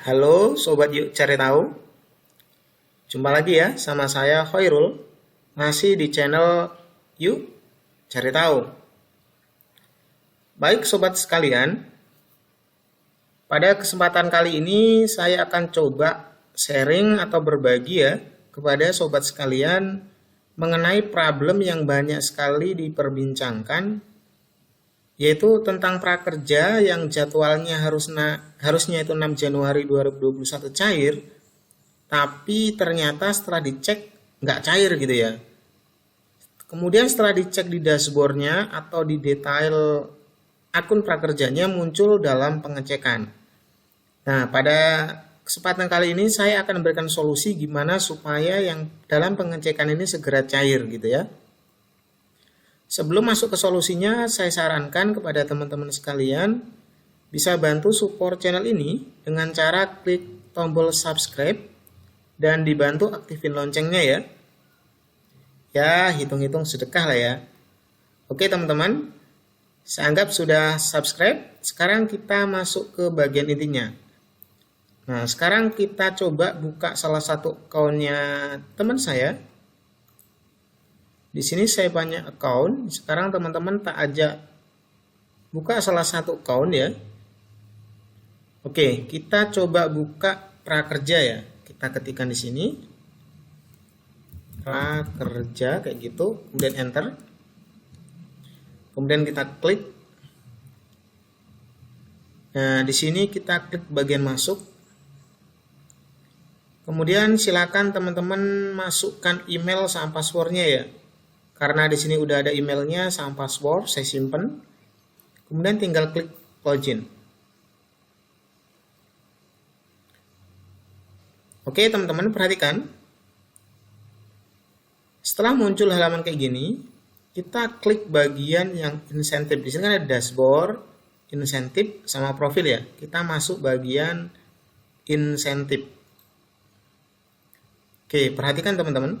Halo Sobat Yuk Cari Tahu. Jumpa lagi ya sama saya Khairul, masih di channel Yuk Cari Tahu. Baik Sobat sekalian, pada kesempatan kali ini saya akan coba sharing atau berbagi ya kepada Sobat sekalian mengenai problem yang banyak sekali diperbincangkan, yaitu tentang prakerja yang jadwalnya harusnya itu 6 Januari 2021 cair, tapi ternyata setelah dicek nggak cair gitu ya. Kemudian setelah dicek di dashboardnya atau di detail akun prakerjanya muncul dalam pengecekan. Nah, pada kesempatan kali ini saya akan memberikan solusi gimana supaya yang dalam pengecekan ini segera cair gitu ya. Sebelum masuk ke solusinya, saya sarankan kepada teman-teman sekalian bisa bantu support channel ini dengan cara klik tombol subscribe dan dibantu aktifin loncengnya ya. Ya, hitung-hitung sedekah lah ya. Oke teman-teman, saya anggap sudah subscribe. Sekarang kita masuk ke bagian intinya. Nah, sekarang kita coba buka salah satu akunnya teman saya. Di sini saya banyak account. Sekarang teman-teman tak ajak buka salah satu account ya. Oke, kita coba buka prakerja ya. Kita ketikkan di sini prakerja kayak gitu, kemudian enter. Kemudian kita klik. Nah, di sini kita klik bagian masuk. Kemudian silakan teman-teman masukkan email sama passwordnya ya. Karena di sini udah ada emailnya sama password, saya simpen. Kemudian tinggal klik login. Oke teman-teman, perhatikan. Setelah muncul halaman kayak gini, kita klik bagian yang insentif. Di sini kan ada dashboard, insentif, sama profil ya. Kita masuk bagian insentif. Oke, perhatikan teman-teman.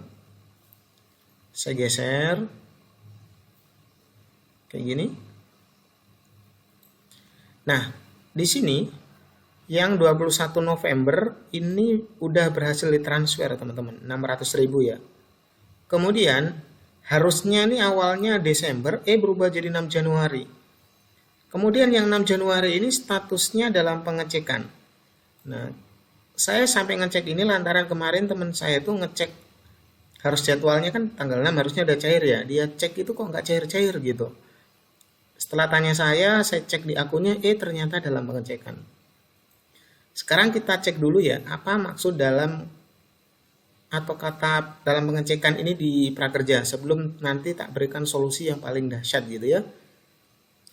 Saya geser kayak gini. Nah, di sini yang 21 November ini udah berhasil ditransfer teman-teman, 600.000 ya. Kemudian harusnya ini awalnya Desember berubah jadi 6 Januari. Kemudian yang 6 Januari ini statusnya dalam pengecekan. Nah, saya sampai ngecek ini lantaran kemarin teman saya itu ngecek harus jadwalnya kan tanggal 6 harusnya udah cair ya. Dia cek itu kok nggak cair-cair gitu. Setelah tanya saya cek di akunnya, ternyata dalam pengecekan. Sekarang kita cek dulu ya, apa maksud dalam atau kata dalam pengecekan ini di prakerja sebelum nanti tak berikan solusi yang paling dahsyat gitu ya.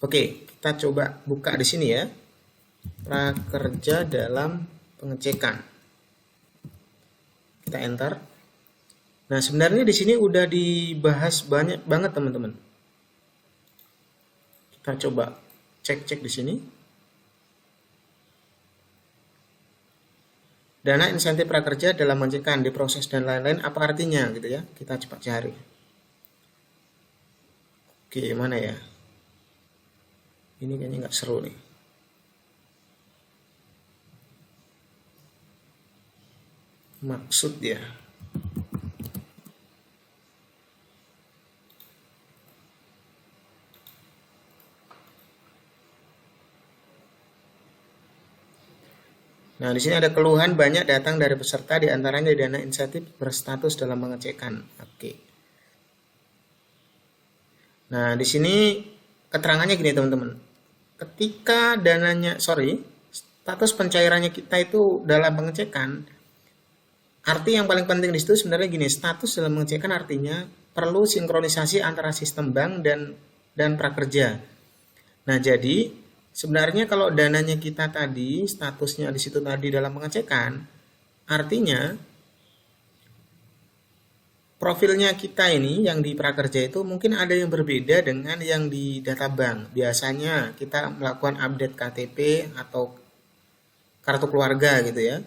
Oke, kita coba buka di sini ya. Prakerja dalam pengecekan. Kita enter. Nah, sebenarnya di sini udah dibahas banyak banget teman-teman. Kita coba cek-cek di sini. Dana insentif prakerja dalam pengecekan, diproses dan lain-lain, apa artinya gitu ya? Kita coba cari. Oke, mana ya? Ini kayaknya nggak seru nih. Maksud ya. Nah, di sini ada keluhan banyak datang dari peserta, di antaranya dana insentif berstatus dalam pengecekan. Oke. Nah, di sini keterangannya gini teman-teman. Ketika status pencairannya kita itu dalam pengecekan, arti yang paling penting di situ sebenarnya gini, status dalam pengecekan artinya perlu sinkronisasi antara sistem bank dan prakerja. Nah, jadi sebenarnya kalau dananya kita tadi, statusnya di situ tadi dalam pengecekan, artinya profilnya kita ini yang di prakerja itu mungkin ada yang berbeda dengan yang di data bank. Biasanya kita melakukan update KTP atau kartu keluarga gitu ya.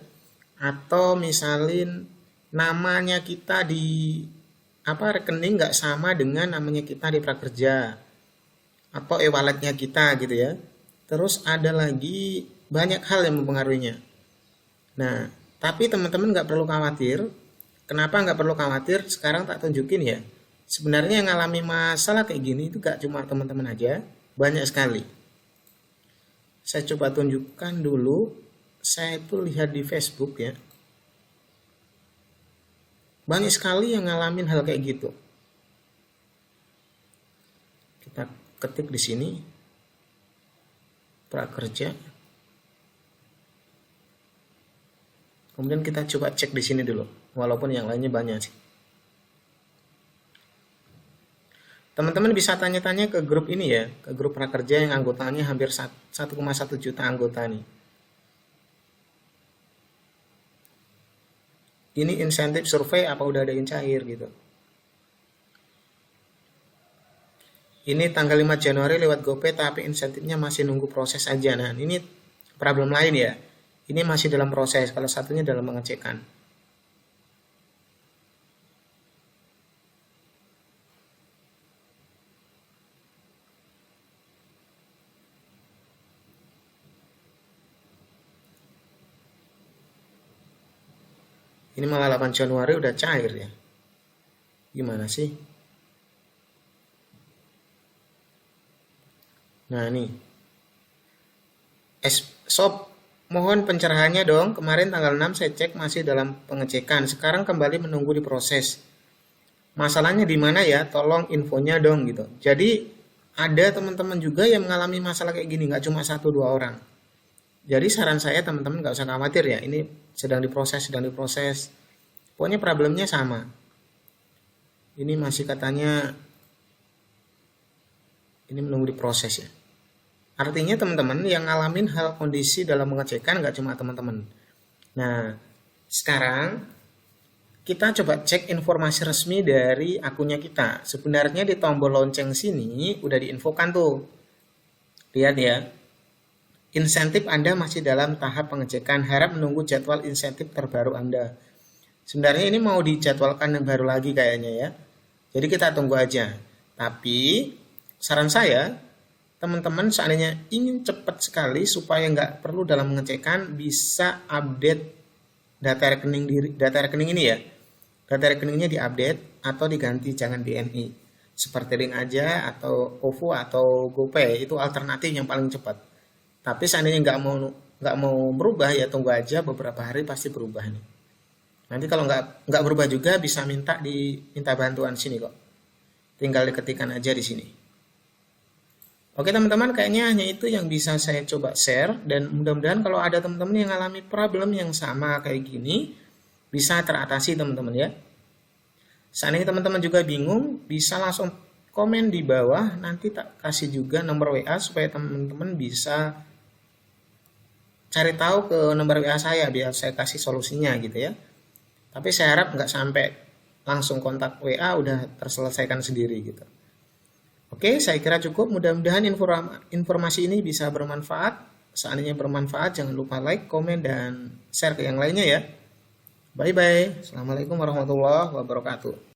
Atau misalin namanya kita di rekening nggak sama dengan namanya kita di prakerja. Atau e-walletnya kita gitu ya. Terus ada lagi banyak hal yang mempengaruhinya. Nah, tapi teman-teman nggak perlu khawatir. Kenapa nggak perlu khawatir? Sekarang tak tunjukin ya. Sebenarnya yang ngalami masalah kayak gini itu gak cuma teman-teman aja, banyak sekali. Saya coba tunjukkan dulu. Saya itu lihat di Facebook ya. Banyak sekali yang ngalamin hal kayak gitu. Kita ketik di sini prakerja. Kemudian kita coba cek di sini dulu, walaupun yang lainnya banyak sih. Teman-teman bisa tanya-tanya ke grup ini ya, ke grup prakerja yang anggotanya hampir 1,1 juta anggota nih. Ini insentif survei apa udah ada yang cair gitu. Ini tanggal 5 Januari lewat GoPay tapi insentifnya masih nunggu proses aja. Nah, ini problem lain ya. Ini masih dalam proses, kalau satunya dalam pengecekan. Ini malah 8 Januari udah cair ya. Gimana sih? Nah ini. Sob, mohon pencerahannya dong. Kemarin tanggal 6 saya cek masih dalam pengecekan. Sekarang kembali menunggu diproses. Masalahnya di mana ya? Tolong infonya dong gitu. Jadi ada teman-teman juga yang mengalami masalah kayak gini. Nggak cuma 1-2 orang. Jadi saran saya teman-teman nggak usah khawatir ya. Ini sedang diproses. Pokoknya problemnya sama. Ini masih katanya ini menunggu diproses ya. Artinya teman-teman yang ngalamin hal kondisi dalam pengecekan nggak cuma teman-teman. Nah, sekarang kita coba cek informasi resmi dari akunnya kita. Sebenarnya di tombol lonceng sini udah diinfokan tuh. Lihat ya. Insentif Anda masih dalam tahap pengecekan. Harap menunggu jadwal insentif terbaru Anda. Sebenarnya ini mau dijadwalkan yang baru lagi kayaknya ya. Jadi kita tunggu aja. Tapi saran saya, teman-teman seandainya ingin cepat sekali supaya nggak perlu dalam pengecekan, bisa update data rekening ini ya. Data rekeningnya diupdate atau diganti, jangan BNI. Seperti Link aja atau OVO atau GoPay, itu alternatif yang paling cepat. Tapi seandainya nggak mau berubah ya tunggu aja beberapa hari pasti berubah nih. Nanti kalau nggak berubah juga bisa minta bantuan sini kok. Tinggal diketikkan aja di sini. Oke teman-teman, kayaknya hanya itu yang bisa saya coba share dan mudah-mudahan kalau ada teman-teman yang alami problem yang sama kayak gini bisa teratasi teman-teman ya. Seandainya teman-teman juga bingung, bisa langsung komen di bawah, nanti tak kasih juga nomor WA supaya teman-teman bisa cari tahu ke nomor WA saya biar saya kasih solusinya gitu ya. Tapi saya harap nggak sampai langsung kontak WA udah terselesaikan sendiri gitu. Oke, saya kira cukup. Mudah-mudahan informasi ini bisa bermanfaat. Seandainya bermanfaat, jangan lupa like, komen, dan share ke yang lainnya ya. Bye-bye. Assalamualaikum warahmatullahi wabarakatuh.